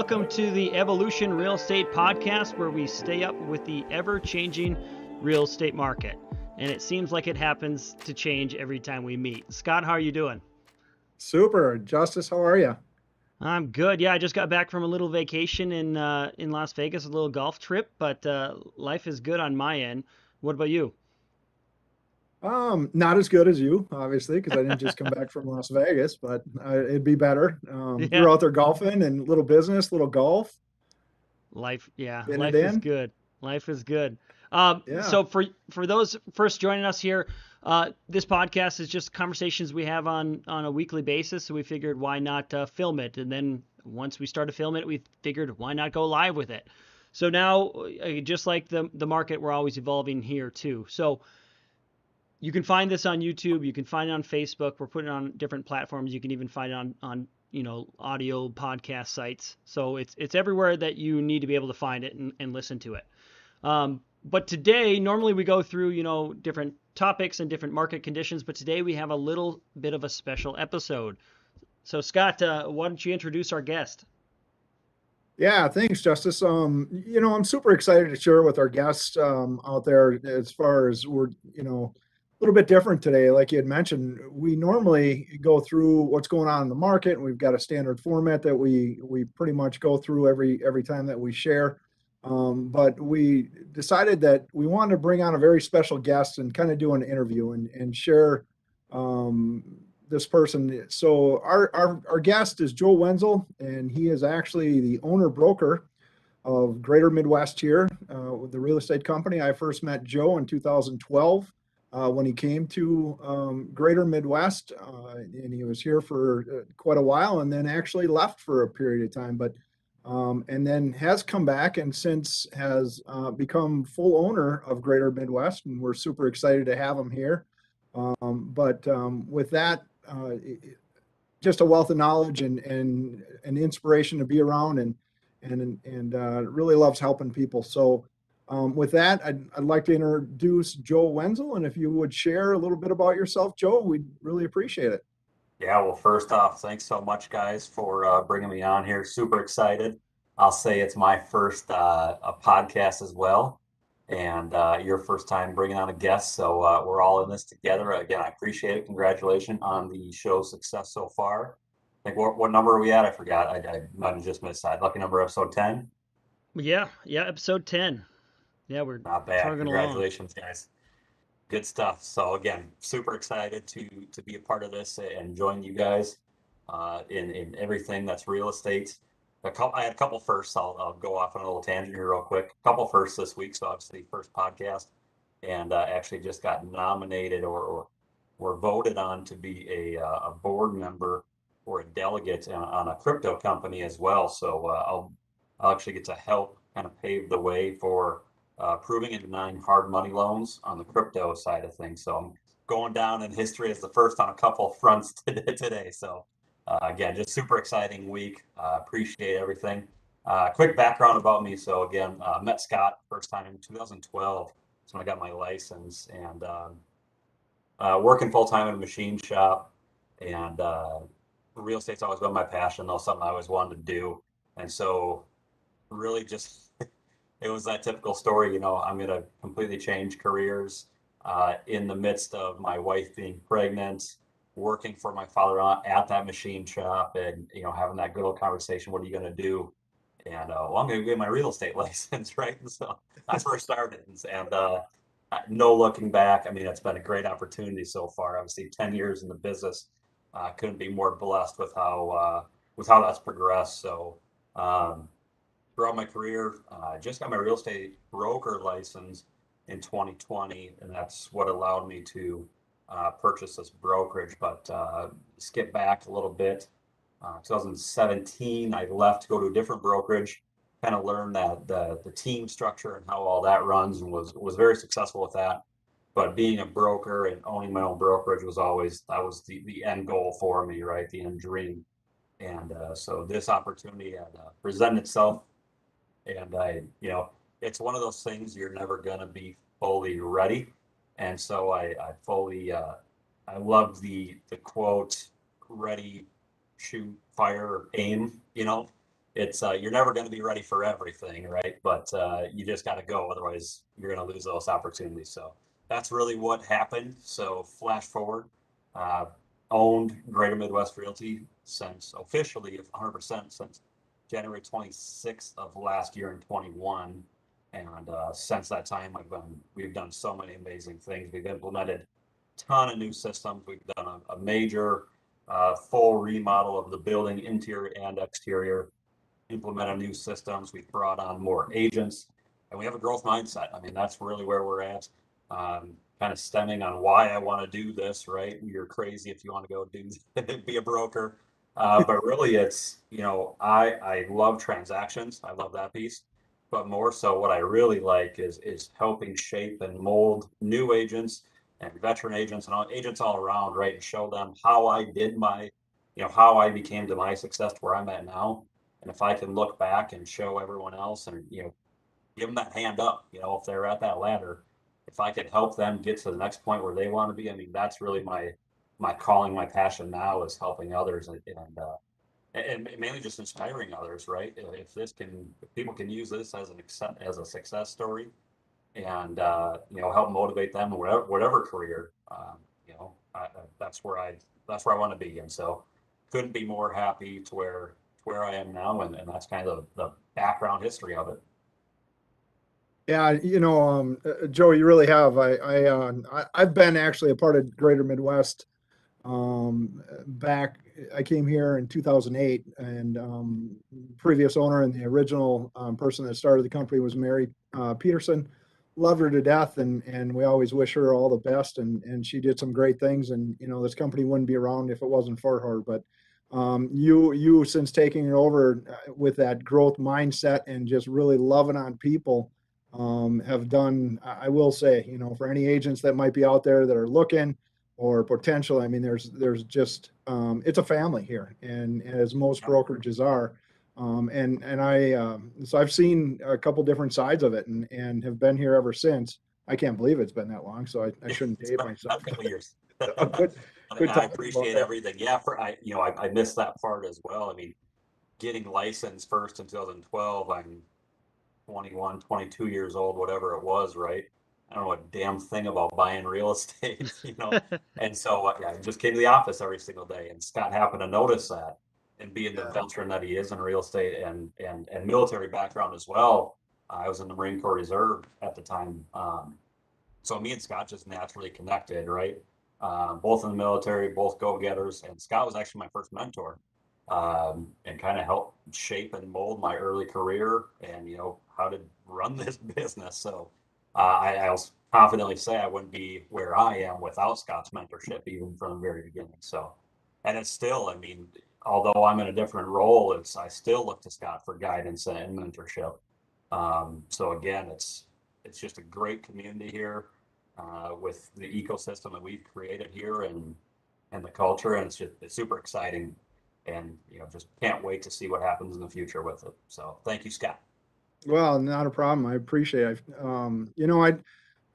welcome to the Evolution Real Estate Podcast, where we stay up with the ever-changing real estate market. And it seems like it happens to change every time we meet. Scott, how are you doing? Super. Justice, how are you? I'm good. Yeah, I just got back from a little vacation in Las Vegas, a little golf trip, but life is good on my end. What about you? Not as good as you, obviously, because I didn't just come back from Las Vegas, but it'd be better. Yeah, You're out there golfing and little business, little golf, getting it life is in. good. Life is good. Yeah. So for those first joining us here, this podcast is just conversations we have on a weekly basis. So we figured why not film it, and then once we started filming it, we figured why not go live with it. So now, just like the market, we're always evolving here too. So you can find this on YouTube. You can find it on Facebook. We're putting it on different platforms. You can even find it on audio podcast sites. So it's everywhere that you need to be able to find it and listen to it. But today, normally we go through different topics and different market conditions. But today we have a little bit of a special episode. So Scott, why don't you introduce our guest? Yeah, thanks, Justice. I'm super excited to share with our guests out there as far as we're, a little bit different today. Like you had mentioned, we normally go through what's going on in the market, and we've got a standard format that we pretty much go through every time that we share. But we decided that we wanted to bring on a very special guest and kind of do an interview and share um, this person. So our guest is Joe Weinzetl, and he is actually the owner broker of Greater Midwest here with the real estate company. I first met Joe in 2012 when he came to Greater Midwest, and he was here for quite a while, and then actually left for a period of time, but and then has come back and since has become full owner of Greater Midwest, and we're super excited to have him here. But with that, just a wealth of knowledge and an inspiration to be around, and really loves helping people. So with that, I'd like to introduce Joe Weinzetl, and if you would share a little bit about yourself, Joe, we'd really appreciate it. Yeah, well, first off, thanks so much, guys, for bringing me on here. Super excited. I'll say it's my first a podcast as well, and your first time bringing on a guest. So we're all in this together. Again, I appreciate it. Congratulations on the show's success so far. I think what number are we at? I forgot. I might have just missed that. Lucky number episode 10. Yeah, episode 10. Yeah, we're Not bad. chugging along. Congratulations, guys. Good stuff. So again, super excited to be a part of this and join you guys in everything that's real estate. I had a couple firsts. I'll go off on a little tangent here real quick. A couple firsts this week. So obviously first podcast, and actually just got nominated or voted on to be a board member or a delegate on a crypto company as well. So I'll actually get to help kind of pave the way for approving and denying hard money loans on the crypto side of things. So I'm going down in history as the first on a couple fronts today. So again, just super exciting week. Appreciate everything. Quick background about me. So again, met Scott first time in 2012. That's when I got my license, and working full time in a machine shop. And real estate's always been my passion, though, something I always wanted to do. And so really just it was that typical story, I'm going to completely change careers in the midst of my wife being pregnant, working for my father at that machine shop, and, having that good old conversation. What are you going to do? And, well, I'm going to get my real estate license, right? And so that's where it started. And no looking back. I mean, it's been a great opportunity so far. Obviously, 10 years in the business. Couldn't be more blessed with how that's progressed. So, throughout my career. I just got my real estate broker license in 2020, and that's what allowed me to purchase this brokerage. But skip back a little bit. 2017, I left to go to a different brokerage, kind of learn that the team structure and how all that runs, and was very successful with that. But being a broker and owning my own brokerage that was the end goal for me, right? The end dream. And so this opportunity had presented itself, and it's one of those things you're never going to be fully ready. And so I fully I love the quote, ready, shoot, fire, aim, it's you're never going to be ready for everything, right? But you just got to go, otherwise you're going to lose those opportunities. So that's really what happened. So flash forward, uh, owned Greater Midwest Realty since officially 100% since January 26th of last year in 21. And since that time, we've done so many amazing things. We've implemented a ton of new systems. We've done a major full remodel of the building, interior and exterior, implemented new systems. We've brought on more agents, and we have a growth mindset. I mean, that's really where we're at. Kind of stemming on why I want to do this, right? You're crazy if you want to go be a broker. But really it's, I love transactions. I love that piece. But more so what I really like is helping shape and mold new agents and veteran agents and agents all around, right? And show them how I did how I became to my success to where I'm at now. And if I can look back and show everyone else and, give them that hand up, if they're at that ladder, if I could help them get to the next point where they want to be, I mean, that's really my calling, my passion now is helping others and mainly just inspiring others, right? If people can use this as a success story and, help motivate them in whatever career, that's where I want to be. And so couldn't be more happy to where I am now. And that's kind of the background history of it. Yeah, Joe, you really have. I've been actually a part of Greater Midwest. Back, I came here in 2008, and previous owner and the original person that started the company was Mary Peterson. Loved her to death, and we always wish her all the best. And she did some great things, and this company wouldn't be around if it wasn't for her. But you since taking it over with that growth mindset and just really loving on people, have done. I will say, for any agents that might be out there that are looking or potential. I mean, there's just it's a family here, and as most brokerages are. So I've seen a couple different sides of it, and have been here ever since. I can't believe it's been that long, so I shouldn't date myself. A couple years. Good, good I talking about appreciate that. everything. Yeah, I missed that part as well. I mean, getting licensed first in 2012, I'm 21, 22 years old, whatever it was, right? I don't know a damn thing about buying real estate, And so yeah, I just came to the office every single day, and Scott happened to notice that, and being the Yeah. veteran that he is in real estate and military background as well. I was in the Marine Corps Reserve at the time, so me and Scott just naturally connected, right? Both in the military, both go-getters, and Scott was actually my first mentor, and kind of helped shape and mold my early career and how to run this business. So I'll confidently say I wouldn't be where I am without Scott's mentorship, even from the very beginning. So, and it's still, I mean, although I'm in a different role, I still look to Scott for guidance and mentorship. So again, it's just a great community here, with the ecosystem that we've created here and the culture, and it's super exciting, and just can't wait to see what happens in the future with it. So thank you, Scott. Well, not a problem. I appreciate it.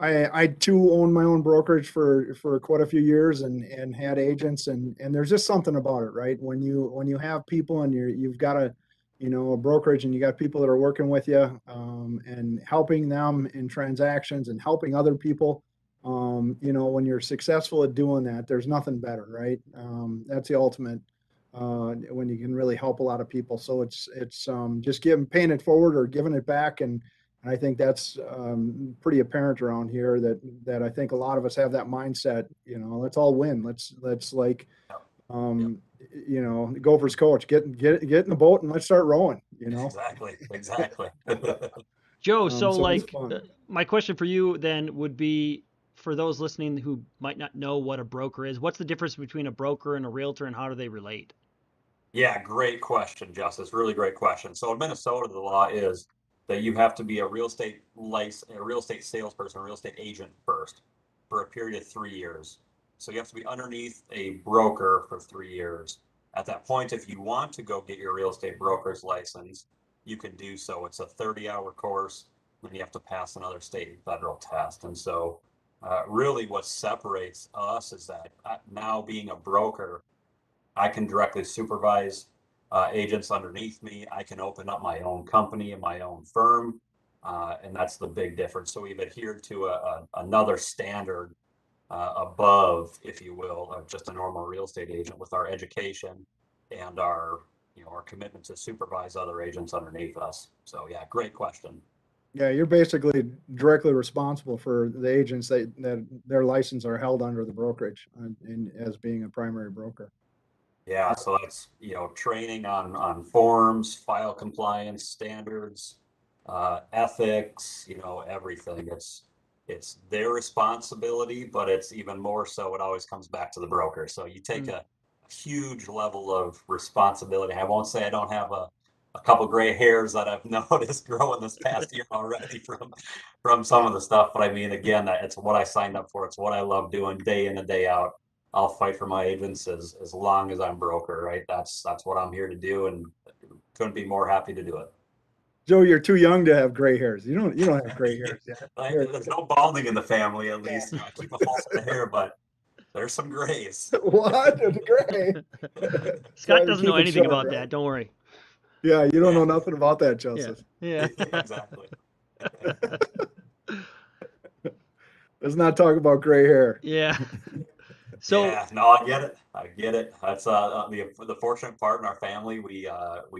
I too owned my own brokerage for quite a few years, and had agents, and there's just something about it, right? When you have people, and you've got a brokerage, and you got people that are working with you, and helping them in transactions and helping other people. When you're successful at doing that, there's nothing better, right? That's the ultimate, when you can really help a lot of people. So it's just paying it forward or giving it back, and I think that's pretty apparent around here, that I think a lot of us have that mindset. Let's all win. Let's like, Yep. um, Gophers coach, get in the boat and let's start rowing. Exactly. Joe, so So it's like fun. my question for you then would be, for those listening who might not know what a broker is, what's the difference between a broker and a realtor, and how do they relate? Yeah, great question, Justice. Really great question. So in Minnesota, the law is that you have to be a real estate salesperson, a real estate agent first for a period of 3 years. So you have to be underneath a broker for 3 years. At that point, if you want to go get your real estate broker's license, you can do so. It's a 30-hour course, and you have to pass another state and federal test. And so, really, what separates us is that now being a broker, I can directly supervise agents underneath me. I can open up my own company and my own firm. And that's the big difference. So we've adhered to another standard above, if you will, of just a normal real estate agent with our education and our, our commitment to supervise other agents underneath us. So yeah, great question. Yeah, you're basically directly responsible for the agents that their license are held under the brokerage and as being a primary broker. Yeah, so that's, training on forms, file compliance standards, ethics, everything. It's their responsibility, but it's even more so, it always comes back to the broker. So you take a huge level of responsibility. I won't say I don't have a couple gray hairs that I've noticed growing this past year already from some of the stuff. But I mean, again, it's what I signed up for. It's what I love doing day in and day out. I'll fight for my agents as long as I'm broker, right? That's what I'm here to do, and couldn't be more happy to do it. Joe, you're too young to have gray hairs. You don't have gray hairs yet. There's no balding in the family, at least. I keep a full set of hair, but there's some grays. What? It's gray. Scott doesn't know anything about that. Don't worry. Yeah, you don't know nothing about that, Joseph. Yeah. Exactly. Let's not talk about gray hair. Yeah. So yeah, no, I get it. I get it. That's the fortunate part in our family. We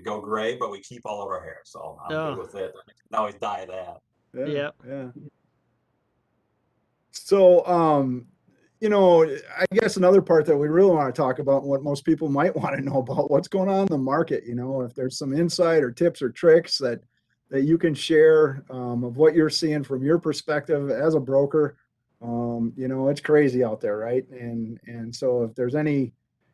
go gray, but we keep all of our hair, so I'm good with it. I can always dye that. Yeah. So, I guess another part that we really want to talk about, and what most people might want to know about, what's going on in the market. If there's some insight or tips or tricks that you can share of what you're seeing from your perspective as a broker. It's crazy out there, right? And so if there's any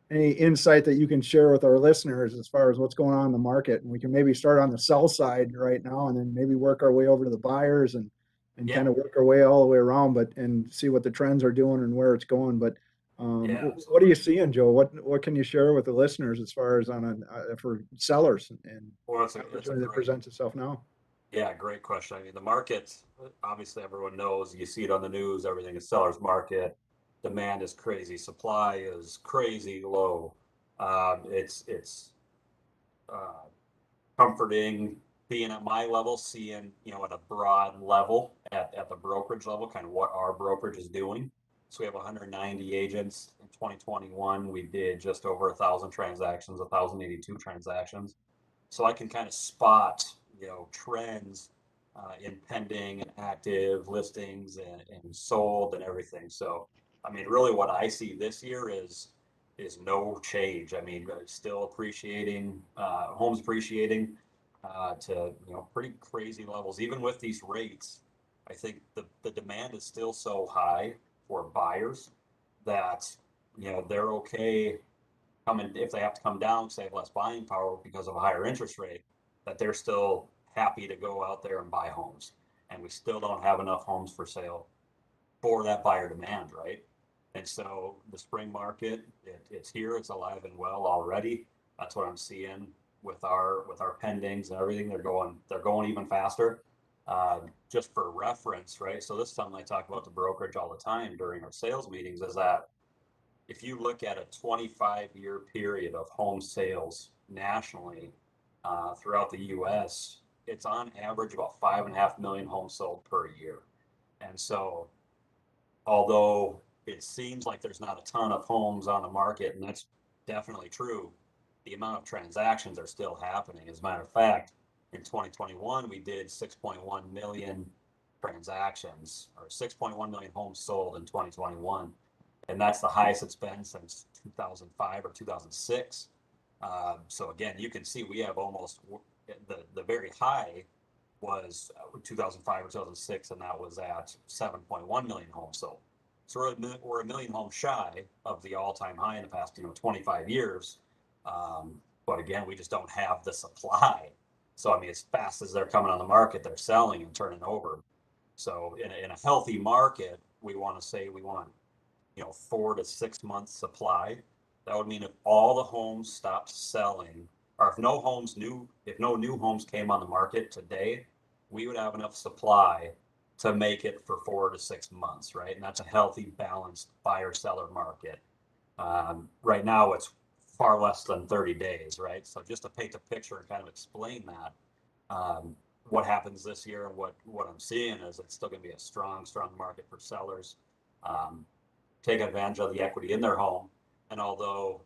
insight that you can share with our listeners as far as what's going on in the market, and we can maybe start on the sell side right now, and then maybe work our way over to the buyers and kind of work our way all the way around, and see what the trends are doing and where it's going. But what are you seeing, Joe? What can you share with the listeners as far as for sellers and Well, that presents itself now? Yeah, great question. I mean, the market, obviously everyone knows, you see it on the news, everything is seller's market. Demand is crazy. Supply is crazy low. It's comforting being at my level, seeing, at a broad level, at the brokerage level, kind of what our brokerage is doing. So we have 190 agents. In 2021, we did just over 1,000 transactions, 1,082 transactions. So I can kind of spot, trends in pending and active listings and sold and everything. So, I mean, really what I see this year is no change. I mean, still appreciating, homes appreciating to, pretty crazy levels. Even with these rates, I think the demand is still so high for buyers that, they're okay coming, if they have to come down, say, have less buying power because of a higher interest rate, that they're still happy to go out there and buy homes. And we still don't have enough homes for sale for that buyer demand, right? And so the spring market, it's here, it's alive and well already. That's what I'm seeing with our pendings and everything. They're going even faster. Just for reference, right? So this is something I talk about the brokerage all the time during our sales meetings, is that if you look at a 25-year period of home sales nationally throughout the U.S., it's on average about 5.5 million homes sold per year. And so, although it seems like there's not a ton of homes on the market, and that's definitely true, the amount of transactions are still happening. As a matter of fact, in 2021, we did 6.1 million transactions, or 6.1 million homes sold in 2021. And that's the highest it's been since 2005 or 2006. So again, you can see we have almost the very high was 2005 or 2006, and that was at 7.1 million homes sold. So we're a million homes shy of the all-time high in the past 25 years. But again, we just don't have the supply. So I mean, as fast as they're coming on the market, they're selling and turning over. So in a healthy market, we want 4 to 6 months supply. That would mean if all the homes stopped selling, or if no new homes came on the market today, we would have enough supply to make it for 4 to 6 months, right? And that's a healthy, balanced buyer-seller market. Right now, it's far less than 30 days, right? So just to paint a picture and kind of explain that, what happens this year and what I'm seeing is it's still going to be a strong market for sellers. Take advantage of the equity in their home. And although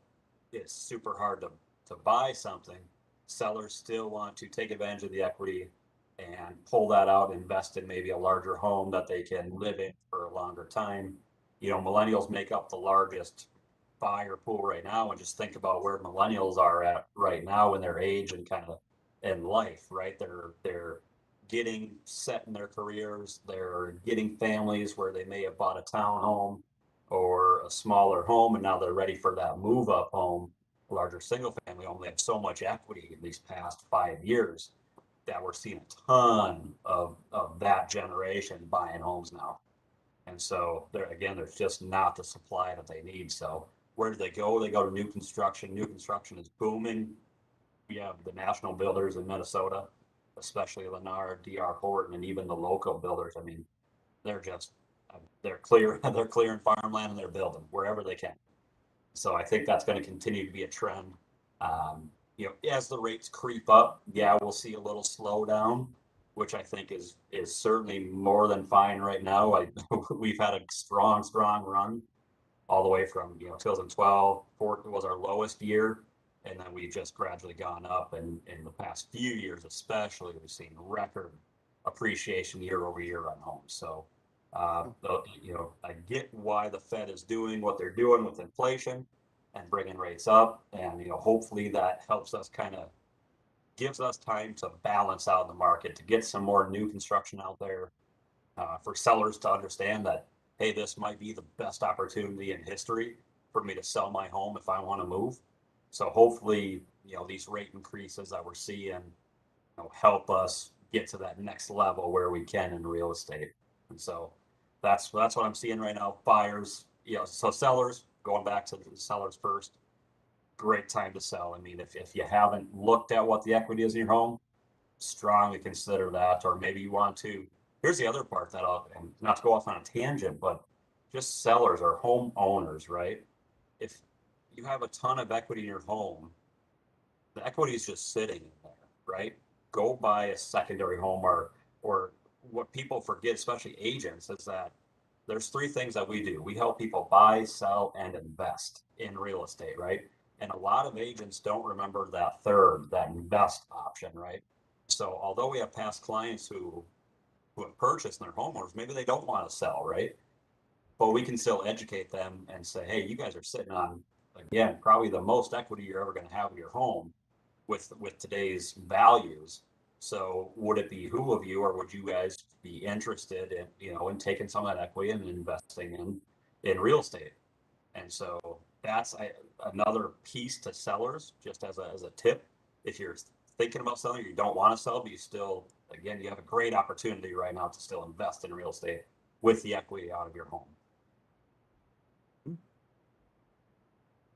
it's super hard to buy something, sellers still want to take advantage of the equity and pull that out, invest in maybe a larger home that they can live in for a longer time. You know, millennials make up the largest buyer pool right now, and just think about where millennials are at right now in their age and kind of in life, right? They're getting set in their careers, they're getting families where they may have bought a townhome or a smaller home, and now they're ready for that move up home, larger single family home. They have so much equity in these past 5 years that we're seeing a ton of that generation buying homes now. And so there again, there's just not the supply that they need. So where do they go? They go to new construction. New construction is booming. We have the national builders in Minnesota, especially Lennar, DR Horton, and even the local builders. I mean, they're just they're clear they're clearing farmland and they're building wherever they can. So I think that's going to continue to be a trend. You know, as the rates creep up, yeah, we'll see a little slowdown, which I think is certainly more than fine right now. We've had a strong run all the way from 2012. Was our lowest year, and then we've just gradually gone up. And in the past few years, especially, we've seen record appreciation year over year on homes. So I get why the Fed is doing what they're doing with inflation and bringing rates up, and hopefully that helps us kind of gives us time to balance out the market, to get some more new construction out there, for sellers to understand that, hey, this might be the best opportunity in history for me to sell my home if I want to move. So hopefully, these rate increases that we're seeing, help us get to that next level where we can in real estate. And so that's what I'm seeing right now. Buyers, so sellers, going back to the sellers first, great time to sell. I mean, if you haven't looked at what the equity is in your home, strongly consider that. Or maybe you want to, here's the other part that and not to go off on a tangent, but just sellers or home owners, right? If you have a ton of equity in your home, the equity is just sitting in there, right? Go buy a secondary home, or what people forget, especially agents, is that there's three things that we do. We help people buy, sell, and invest in real estate, right? And a lot of agents don't remember that third, that invest option, right? So although we have past clients who have purchased their homeowners, maybe they don't want to sell, right? But we can still educate them and say, hey, you guys are sitting on, again, probably the most equity you're ever going to have in your home with today's values. So would it behoove you, or would you guys be interested in in taking some of that equity and investing in real estate? And so that's another piece to sellers, just as a tip. If you're thinking about selling, or you don't want to sell, but you still, again, you have a great opportunity right now to still invest in real estate with the equity out of your home.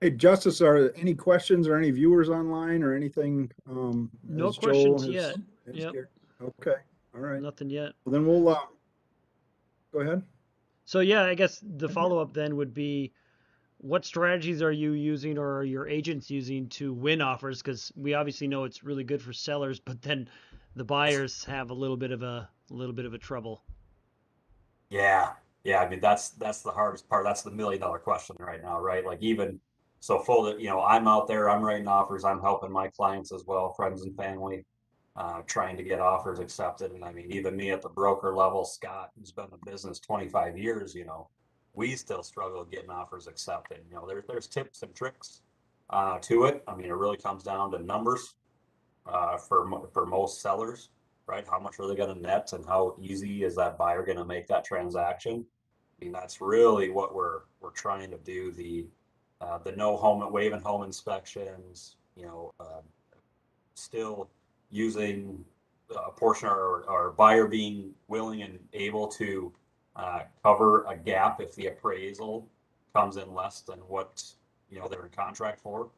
Hey, Justice, are there any questions or any viewers online or anything? No as questions Joel yet. has Yep. Okay, all right. Nothing yet. Well, then we'll go ahead. So yeah, I guess the follow-up then would be, what strategies are you using or are your agents using to win offers? Because we obviously know it's really good for sellers, but then the buyers have a little bit of a trouble. Yeah, yeah. I mean, that's the hardest part. That's the $1 million question right now, right? Like, even so, full that I'm out there, I'm writing offers, I'm helping my clients as well, friends and family, trying to get offers accepted. And I mean, even me at the broker level, Scott, who's been in the business 25 years, we still struggle getting offers accepted. There's tips and tricks to it. I mean, it really comes down to numbers, for most sellers, right? How much are they going to net, and how easy is that buyer going to make that transaction? I mean, that's really what we're trying to do. The no home waiving home inspections, still using a portion, or our buyer being willing and able to cover a gap if the appraisal comes in less than what they're in contract for.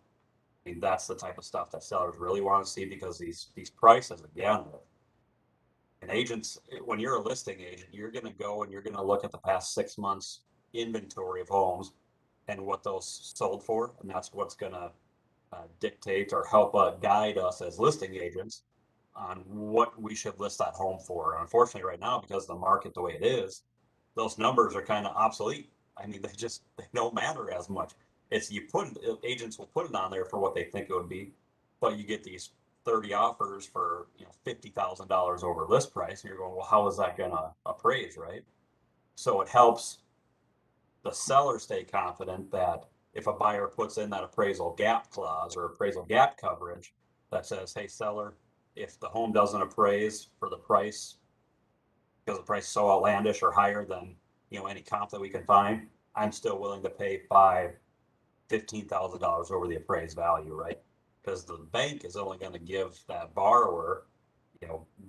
I mean, that's the type of stuff that sellers really want to see, because these prices, again, and agents, when you're a listing agent, you're going to go and you're going to look at the past 6 months inventory of homes and what those sold for, and that's what's going to dictate or help guide us as listing agents on what we should list that home for. Unfortunately, right now, because of the market the way it is, those numbers are kind of obsolete. I mean, they don't matter as much. It's you put agents will put it on there for what they think it would be, but you get these 30 offers for $50,000 over list price, and you're going, well, how is that going to appraise, right? So it helps the seller stay confident that if a buyer puts in that appraisal gap clause or appraisal gap coverage that says, hey, seller, if the home doesn't appraise for the price, because the price is so outlandish or higher than any comp that we can find, I'm still willing to pay $15,000 over the appraised value, right? Because the bank is only going to give that borrower,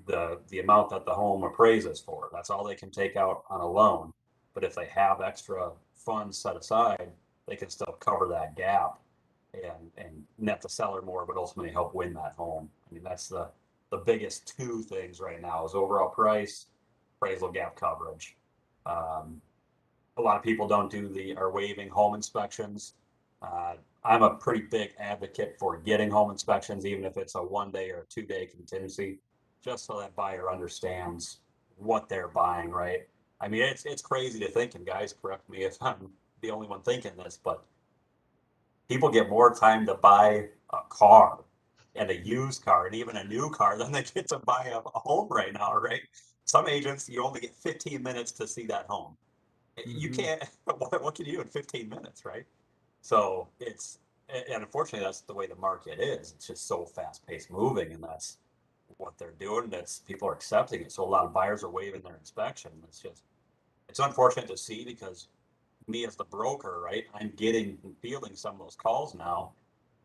the amount that the home appraises for. That's all they can take out on a loan. But if they have extra funds set aside, they can still cover that gap and net the seller more, but ultimately help win that home. I mean, that's the biggest two things right now is overall price, appraisal gap coverage. A lot of people don't are waiving home inspections. Uh, I'm a pretty big advocate for getting home inspections, even if it's a 1 day or 2 day contingency, just so that buyer understands what they're buying, right? I mean, it's crazy to think, and guys, correct me if I'm the only one thinking this, but people get more time to buy a car and a used car and even a new car than they get to buy a home right now, right? Some agents, you only get 15 minutes to see that home. You can't, what can you do in 15 minutes, right? So and unfortunately, that's the way the market is. It's just so fast paced moving, and that's what they're doing. That's people are accepting it. So a lot of buyers are waiving their inspection. It's unfortunate to see because me as the broker, right? I'm getting and fielding some of those calls now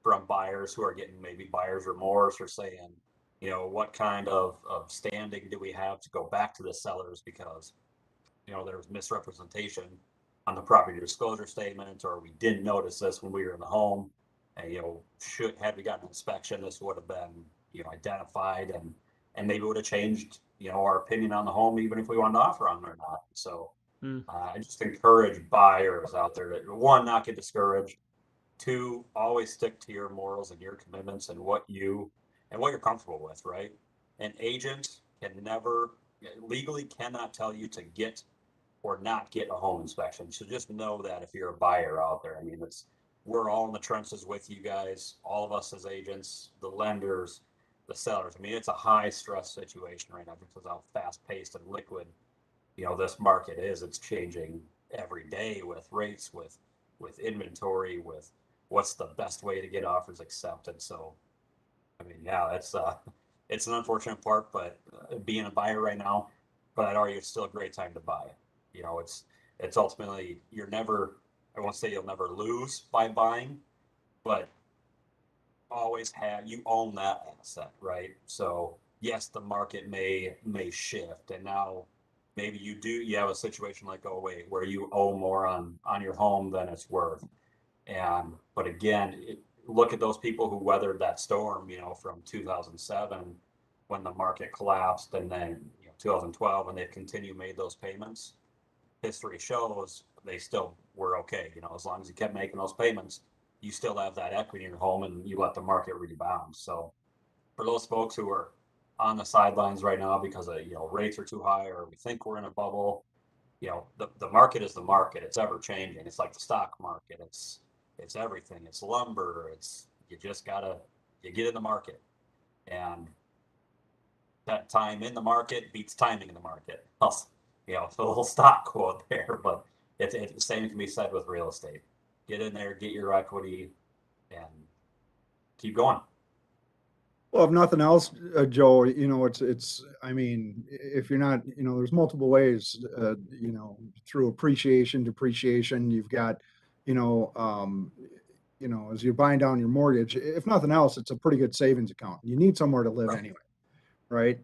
from buyers who are getting maybe buyer's remorse or saying, what kind of standing do we have to go back to the sellers because there was misrepresentation on the property disclosure statement, or we didn't notice this when we were in the home. And, had we gotten an inspection, this would have been, identified and maybe would have changed, our opinion on the home, even if we wanted to offer on it or not. So I just encourage buyers out there to, one, not get discouraged. Two, always stick to your morals and your commitments and what you're comfortable with, right? An agent can never legally cannot tell you to get or not get a home inspection. So just know that if you're a buyer out there, I mean, we're all in the trenches with you guys, all of us as agents, the lenders, the sellers. I mean, it's a high stress situation right now because how fast paced and liquid, this market is. It's changing every day with rates, with inventory, with what's the best way to get offers accepted. So, I mean, yeah, it's an unfortunate part, but being a buyer right now, but I'd argue it's still a great time to buy. It's ultimately I won't say you'll never lose by buying, but you own that asset, right? So yes, the market may shift, and now maybe you have a situation like, oh wait, where you owe more on your home than it's worth. But again, look at those people who weathered that storm, from 2007 when the market collapsed, and then 2012, and they've continued made those payments. History shows they still were okay. As long as you kept making those payments, you still have that equity in your home, and you let the market rebound. So for those folks who are on the sidelines right now because rates are too high, or we think we're in a bubble, the market is the market. It's ever changing. It's like the stock market. It's everything. It's lumber. You just gotta get in the market, and that time in the market beats timing in the market. It's a little stock quote there, but it's the same can be said with real estate. Get in there, get your equity, and keep going. Well, if nothing else, Joe, I mean, if you're not, there's multiple ways, through appreciation, depreciation, you've got, you know, um, as you're buying down your mortgage, if nothing else, it's a pretty good savings account. You need somewhere to live anyway, right?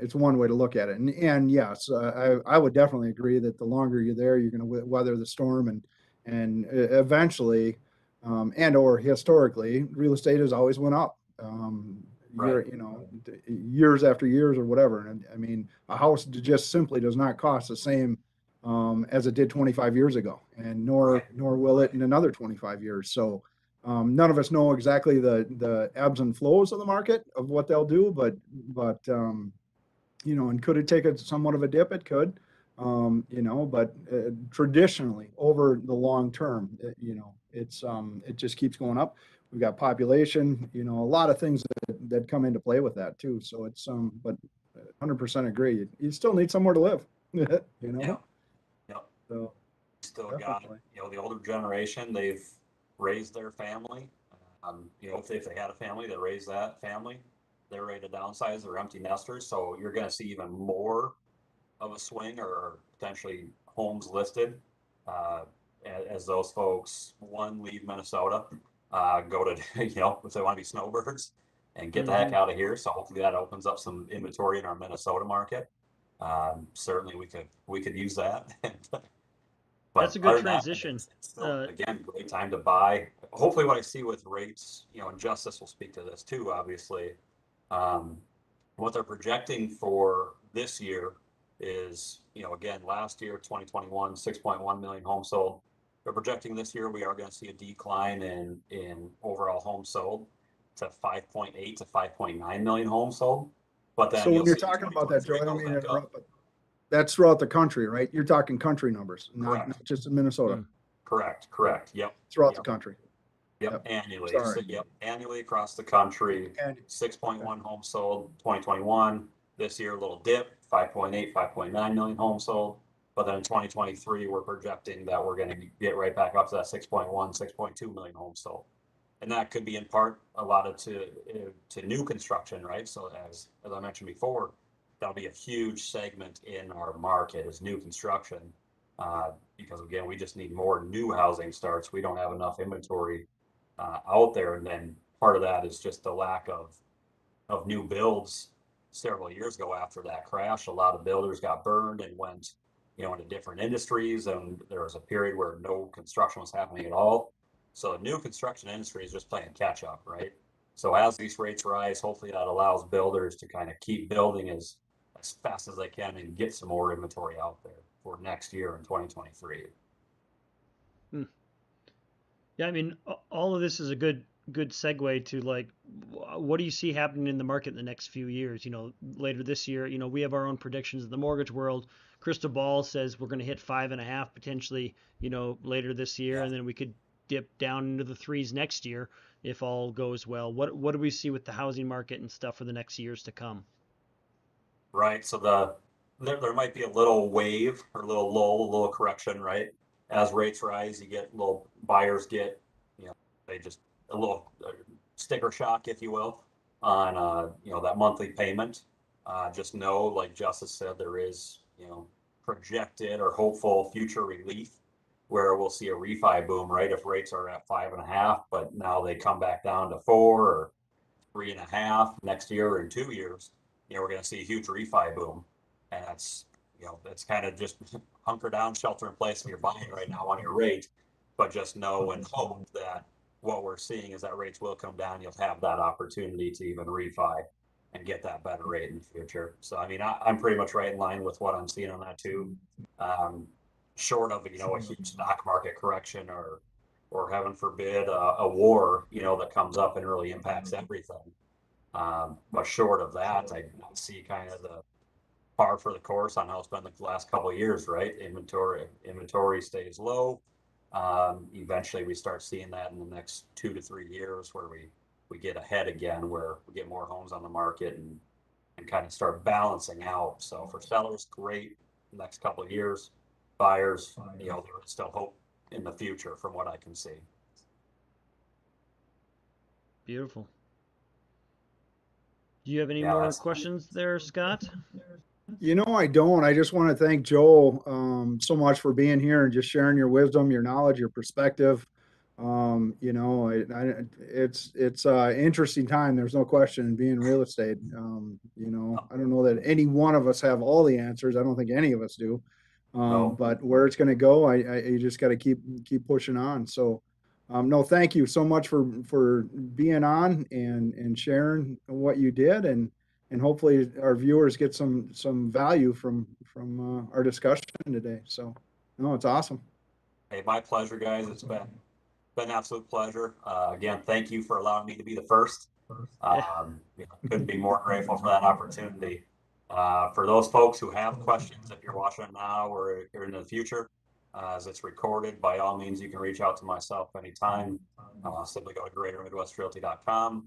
It's one way to look at it. And yes, I would definitely agree that the longer you're there, you're going to weather the storm, and eventually, and or historically, real estate has always went up. Right. Years after years or whatever. And I mean, a house just simply does not cost the same as it did 25 years ago, and nor will it in another 25 years. So, None of us know exactly the ebbs and flows of the market of what they'll do, but you know, and could it take a somewhat of a dip? It could, you know, but traditionally over the long term, you know, it just keeps going up. We've got population, you know, a lot of things that come into play with that too. So it's but 100% agree. You still need somewhere to live, you Yeah. know. Yep. So Still got, definitely. you know, the older generation, they've raised their family. You know, if they had a family, they raised that family. They're ready to downsize. They're empty nesters. So you're going to see even more of a swing or potentially homes listed uh, as those folks, one, leave Minnesota, go to, you know, if they want to be snowbirds and get the heck Hmm. out of here. So hopefully that opens up some inventory in our Minnesota market. Certainly we could use that. That's But a good other than that, transition. it's still, Uh, again, great time to buy. Hopefully what I see with rates, you know, and Justice will speak to this too, obviously. Um, what they're projecting for this year is, you know, again, last year, 2021, 6.1 million homes sold. They're projecting this year we are going to see a decline in overall homes sold to 5.8 to 5.9 million homes sold. But So then you'll when you're see talking about that, Joe, 2023 I don't goes mean to back up. interrupt, but that's throughout the country, right? You're talking country numbers, Correct. not just in Minnesota. mm. Correct. Yeah. Correct. Yep. Throughout the Yep. country. Yep, Yep. annually. Sorry. So, yep, annually across the country, And okay. 6.1 homes sold, 2021. This year, a little dip, 5.8, 5.9 million homes sold. But then in 2023, we're projecting that we're going to get right back up to that 6.1, 6.2 million homes sold. And that could be in part allotted to new construction, right? So as I mentioned before, that'll be a huge segment in our market is new construction. Because again, we just need more new housing starts. We don't have enough inventory out there. And then part of that is just the lack of new builds several years ago after that crash. A lot of builders got burned and went, you know, into different industries. And there was a period where no construction was happening at all. So the new construction industry is just playing catch up, right? So as these rates rise, hopefully that allows builders to kind of keep building as fast as they can and get some more inventory out there for next year in 2023. Mm. Yeah, I mean, all of this is a good segue to like, what do you see happening in the market in the next few years? You know, later this year, you know, we have our own predictions in the mortgage world. Crystal ball says we're going to hit 5.5 potentially, you know, later this year, Yeah. and then we could dip down into the threes next year if all goes well. What do we see with the housing market and stuff for the next years to come? Right. So there might be a little wave or a little lull, a little correction, right? As rates rise, you get little buyers get, you know, they just a little sticker shock, if you will, on you know, that monthly payment. Just know, like Justice said, there is, you know, projected or hopeful future relief where we'll see a refi boom, right? If rates are at 5.5, but now they come back down to 4 or 3.5 next year or in 2 years, you know, we're going to see a huge refi boom. And that's, you know, that's kind of just hunker down, shelter in place if you're buying right now on your rate. But just know and hope that what we're seeing is that rates will come down. You'll have that opportunity to even refi and get that better rate in the future. So, I mean, I'm pretty much right in line with what I'm seeing on that too. Um, Short of, you know, a huge stock market correction or heaven forbid, a war, you know, that comes up and really impacts everything. But short of that, I see kind of the par for the course on how it's been the last couple of years, right? Inventory stays low. Eventually, we start seeing that in the next 2 to 3 years, where we get ahead again, where we get more homes on the market and kind of start balancing out. So for sellers, great. Next couple of years, buyers, you know, there is still hope in the future, from what I can see. Beautiful. Do you have any Yeah, more that's questions there, Scott? You know, I don't. I just want to thank Joe so much for being here and just sharing your wisdom, your knowledge, your perspective. You know, it's interesting time. There's no question being in real estate. You know, I don't know that any one of us have all the answers. I don't think any of us do. no. But where it's going to go, you just got to keep pushing on. So, no, thank you so much for being on and sharing what you did and hopefully our viewers get some value from our discussion today. So, no, it's awesome. Hey, my pleasure, guys. It's been Been an absolute pleasure. Again, thank you for allowing me to be the first. Couldn't be more grateful for that opportunity. For those folks who have questions, if you're watching it now or in the future, as it's recorded, by all means, you can reach out to myself anytime. Simply go to greatermidwestrealty.com,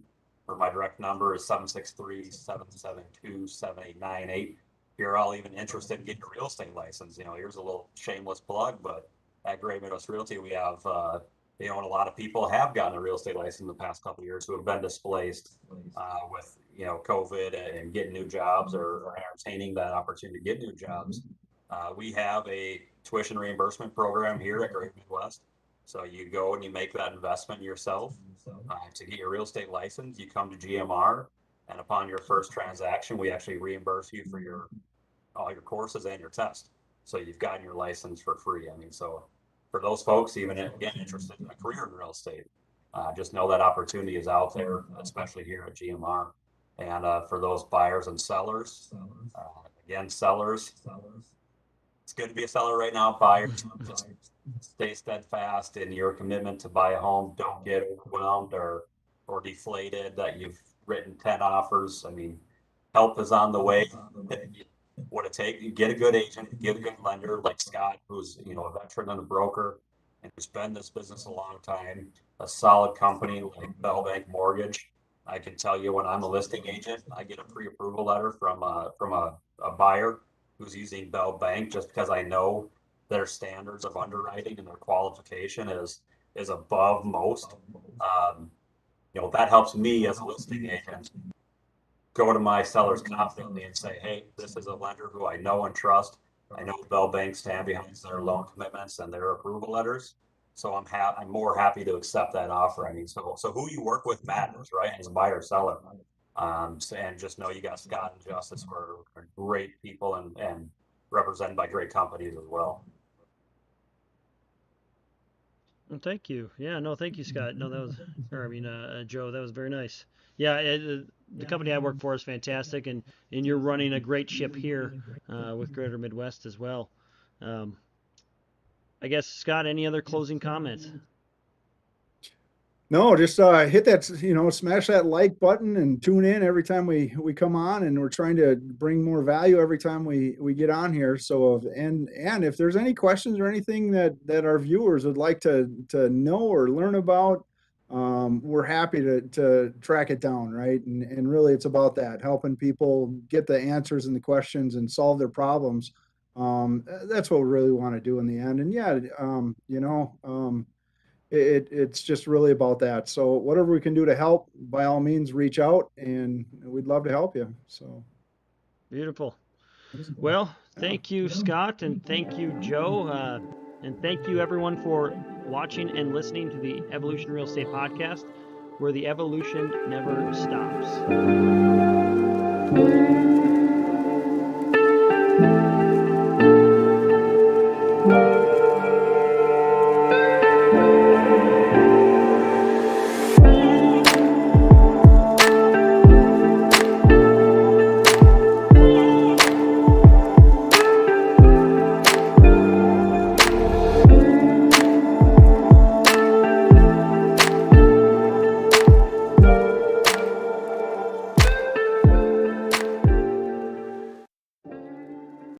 or my direct number is 763-772-7898. If you're all even interested in getting a real estate license, here's a little shameless plug, but at Great Midwest Realty, we have, and a lot of people have gotten a real estate license in the past couple of years who have been displaced with, COVID and getting new jobs or entertaining that opportunity to get new jobs. We have a tuition reimbursement program here at Great Midwest. So you go and you make that investment yourself to get your real estate license. You come to GMR, and upon your first transaction, we actually reimburse you for all your courses and your test. So you've gotten your license for free. So for those folks, even again interested in a career in real estate, just know that opportunity is out there, especially here at GMR. And for those buyers and sellers, again, sellers, it's good to be a seller right now. Buyers, just stay steadfast in your commitment to buy a home. Don't get overwhelmed or deflated that you've written 10 offers. Help is on the way. What it takes, you get a good agent, get a good lender like Scott, who's a veteran and a broker and who's been in this business a long time, a solid company like Bell Bank Mortgage. I can tell you, when I'm a listing agent, I get a pre-approval letter from a buyer who's using Bell Bank, just because I know their standards of underwriting and their qualification is above most. That helps me as a listing agent go to my sellers confidently and say, hey, this is a lender who I know and trust. I know Bell Bank stand behind their loan commitments and their approval letters. So I'm more happy to accept that offer. So who you work with matters, right? As a buyer or seller. And just know you got Scott and Justice, who are great people and represented by great companies as well. Well, thank you. Yeah, no, thank you, Scott. No, that was, Joe, that was very nice. Yeah, the company I work for is fantastic, and you're running a great ship here with Greater Midwest as well. I guess, Scott, any other closing comments? No, just hit that, smash that like button and tune in every time we come on, and we're trying to bring more value every time we get on here. So, and if there's any questions or anything that our viewers would like to know or learn about, we're happy to track it down, right? And really it's about that, helping people get the answers and the questions and solve their problems. That's what we really want to do in the end. And yeah, it's just really about that. So whatever we can do to help, by all means, reach out, and we'd love to help you. So beautiful. Well, thank you, Scott, and thank you, Joe, and thank you everyone for watching and listening to the Evolution Real Estate Podcast, where the evolution never stops.